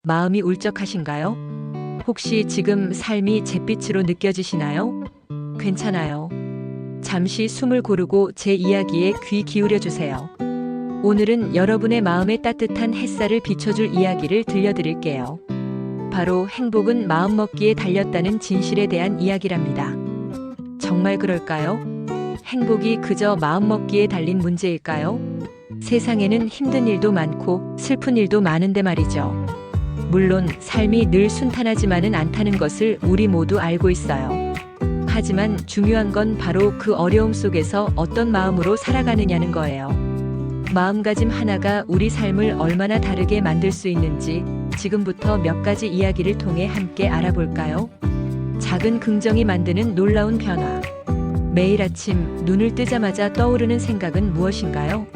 마음이 울적하신가요? 혹시 지금 삶이 잿빛으로 느껴지시나요? 괜찮아요. 잠시 숨을 고르고 제 이야기에 귀 기울여 주세요. 오늘은 여러분의 마음에 따뜻한 햇살을 비춰줄 이야기를 들려드릴게요. 바로 행복은 마음먹기에 달렸다는 진실에 대한 이야기랍니다. 정말 그럴까요? 행복이 그저 마음먹기에 달린 문제일까요? 세상에는 힘든 일도 많고 슬픈 일도 많은데 말이죠. 물론 삶이 늘 순탄하지만은 않다는 것을 우리 모두 알고 있어요. 하지만 중요한 건 바로 그 어려움 속에서 어떤 마음으로 살아가느냐는 거예요. 마음가짐 하나가 우리 삶을 얼마나 다르게 만들 수 있는지 지금부터 몇 가지 이야기를 통해 함께 알아볼까요? 작은 긍정이 만드는 놀라운 변화. 매일 아침 눈을 뜨자마자 떠오르는 생각은 무엇인가요?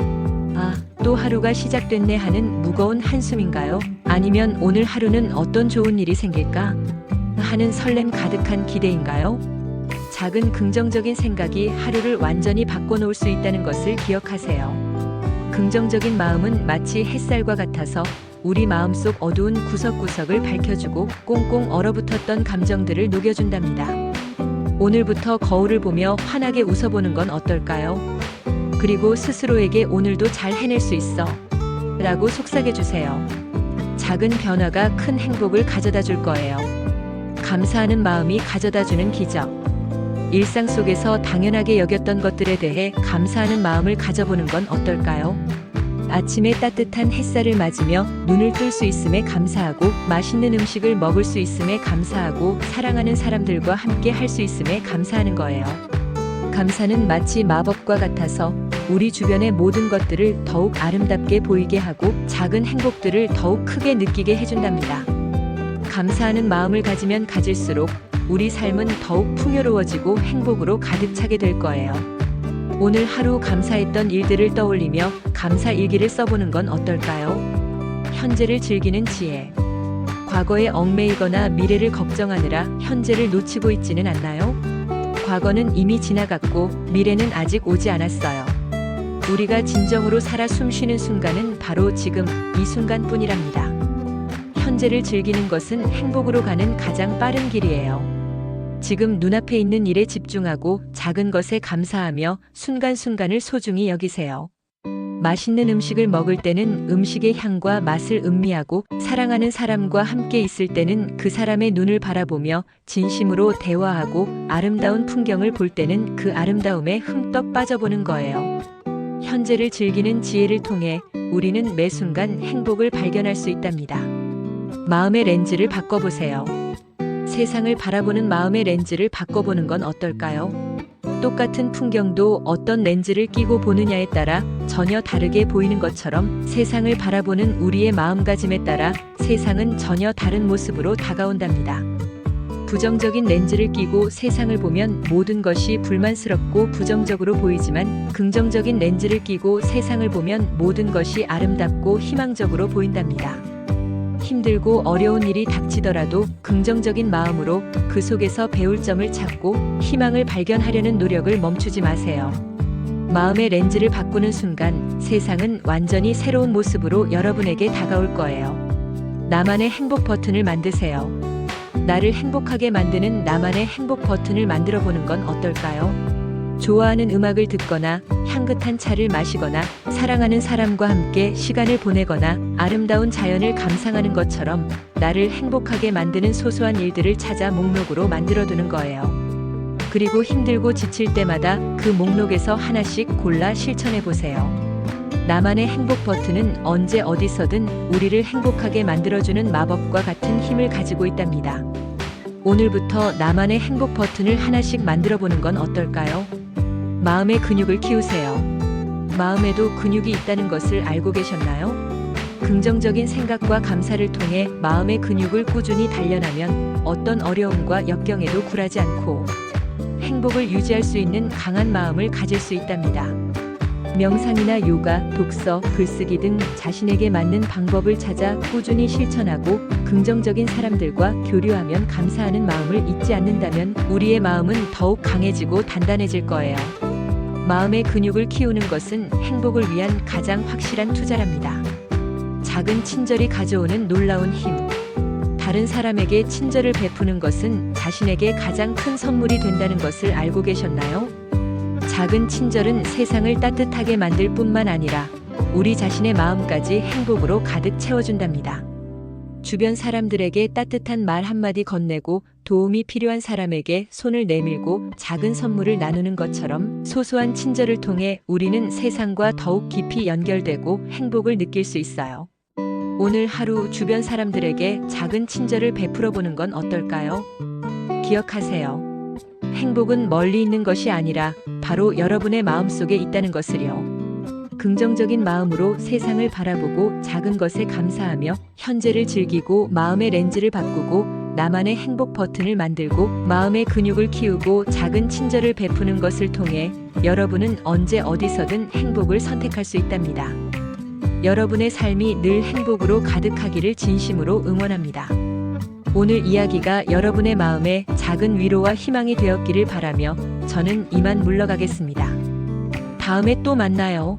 아, 또 하루가 시작됐네 하는 무거운 한숨인가요? 아니면 오늘 하루는 어떤 좋은 일이 생길까? 하는 설렘 가득한 기대인가요? 작은 긍정적인 생각이 하루를 완전히 바꿔놓을 수 있다는 것을 기억하세요. 긍정적인 마음은 마치 햇살과 같아서 우리 마음속 어두운 구석구석을 밝혀주고 꽁꽁 얼어붙었던 감정들을 녹여준답니다. 오늘부터 거울을 보며 환하게 웃어보는 건 어떨까요? 그리고 스스로에게 오늘도 잘 해낼 수 있어 라고 속삭여주세요. 작은 변화가 큰 행복을 가져다 줄 거예요. 감사하는 마음이 가져다주는 기적. 일상 속에서 당연하게 여겼던 것들에 대해 감사하는 마음을 가져보는 건 어떨까요? 아침에 따뜻한 햇살을 맞으며 눈을 뜰 수 있음에 감사하고, 맛있는 음식을 먹을 수 있음에 감사하고, 사랑하는 사람들과 함께 할 수 있음에 감사하는 거예요. 감사는 마치 마법과 같아서 우리 주변의 모든 것들을 더욱 아름답게 보이게 하고 작은 행복들을 더욱 크게 느끼게 해준답니다. 감사하는 마음을 가지면 가질수록 우리 삶은 더욱 풍요로워지고 행복으로 가득 차게 될 거예요. 오늘 하루 감사했던 일들을 떠올리며 감사 일기를 써보는 건 어떨까요? 현재를 즐기는 지혜. 과거에 얽매이거나 미래를 걱정하느라 현재를 놓치고 있지는 않나요? 과거는 이미 지나갔고 미래는 아직 오지 않았어요. 우리가 진정으로 살아 숨쉬는 순간은 바로 지금 이 순간뿐이랍니다. 현재를 즐기는 것은 행복으로 가는 가장 빠른 길이에요. 지금 눈앞에 있는 일에 집중하고 작은 것에 감사하며 순간순간을 소중히 여기세요. 맛있는 음식을 먹을 때는 음식의 향과 맛을 음미하고, 사랑하는 사람과 함께 있을 때는 그 사람의 눈을 바라보며 진심으로 대화하고, 아름다운 풍경을 볼 때는 그 아름다움에 흠떡 빠져보는 거예요. 현재를 즐기는 지혜를 통해 우리는 매 순간 행복을 발견할 수 있답니다. 마음의 렌즈를 바꿔보세요. 세상을 바라보는 마음의 렌즈를 바꿔보는 건 어떨까요? 똑같은 풍경도 어떤 렌즈를 끼고 보느냐에 따라 전혀 다르게 보이는 것처럼 세상을 바라보는 우리의 마음가짐에 따라 세상은 전혀 다른 모습으로 다가온답니다. 부정적인 렌즈를 끼고 세상을 보면 모든 것이 불만스럽고 부정적으로 보이지만, 긍정적인 렌즈를 끼고 세상을 보면 모든 것이 아름답고 희망적으로 보인답니다. 힘들고 어려운 일이 닥치더라도 긍정적인 마음으로 그 속에서 배울 점을 찾고 희망을 발견하려는 노력을 멈추지 마세요. 마음의 렌즈를 바꾸는 순간 세상은 완전히 새로운 모습으로 여러분에게 다가올 거예요. 나만의 행복 버튼을 만드세요. 나를 행복하게 만드는 나만의 행복 버튼을 만들어 보는 건 어떨까요? 좋아하는 음악을 듣거나 향긋한 차를 마시거나 사랑하는 사람과 함께 시간을 보내거나 아름다운 자연을 감상하는 것처럼 나를 행복하게 만드는 소소한 일들을 찾아 목록으로 만들어두는 거예요. 그리고 힘들고 지칠 때마다 그 목록에서 하나씩 골라 실천해보세요. 나만의 행복 버튼은 언제 어디서든 우리를 행복하게 만들어주는 마법과 같은 힘을 가지고 있답니다. 오늘부터 나만의 행복 버튼을 하나씩 만들어보는 건 어떨까요? 마음의 근육을 키우세요. 마음에도 근육이 있다는 것을 알고 계셨나요? 긍정적인 생각과 감사를 통해 마음의 근육을 꾸준히 단련하면 어떤 어려움과 역경에도 굴하지 않고 행복을 유지할 수 있는 강한 마음을 가질 수 있답니다. 명상이나 요가, 독서, 글쓰기 등 자신에게 맞는 방법을 찾아 꾸준히 실천하고 긍정적인 사람들과 교류하면 감사하는 마음을 잊지 않는다면 우리의 마음은 더욱 강해지고 단단해질 거예요. 마음의 근육을 키우는 것은 행복을 위한 가장 확실한 투자랍니다. 작은 친절이 가져오는 놀라운 힘. 다른 사람에게 친절을 베푸는 것은 자신에게 가장 큰 선물이 된다는 것을 알고 계셨나요? 작은 친절은 세상을 따뜻하게 만들 뿐만 아니라 우리 자신의 마음까지 행복으로 가득 채워준답니다. 주변 사람들에게 따뜻한 말 한마디 건네고 도움이 필요한 사람에게 손을 내밀고 작은 선물을 나누는 것처럼 소소한 친절을 통해 우리는 세상과 더욱 깊이 연결되고 행복을 느낄 수 있어요. 오늘 하루 주변 사람들에게 작은 친절을 베풀어 보는 건 어떨까요? 기억하세요. 행복은 멀리 있는 것이 아니라 바로 여러분의 마음속에 있다는 것을요. 긍정적인 마음으로 세상을 바라보고 작은 것에 감사하며 현재를 즐기고 마음의 렌즈를 바꾸고 나만의 행복 버튼을 만들고 마음의 근육을 키우고 작은 친절을 베푸는 것을 통해 여러분은 언제 어디서든 행복을 선택할 수 있답니다. 여러분의 삶이 늘 행복으로 가득하기를 진심으로 응원합니다. 오늘 이야기가 여러분의 마음에 작은 위로와 희망이 되었기를 바라며 저는 이만 물러가겠습니다. 다음에 또 만나요.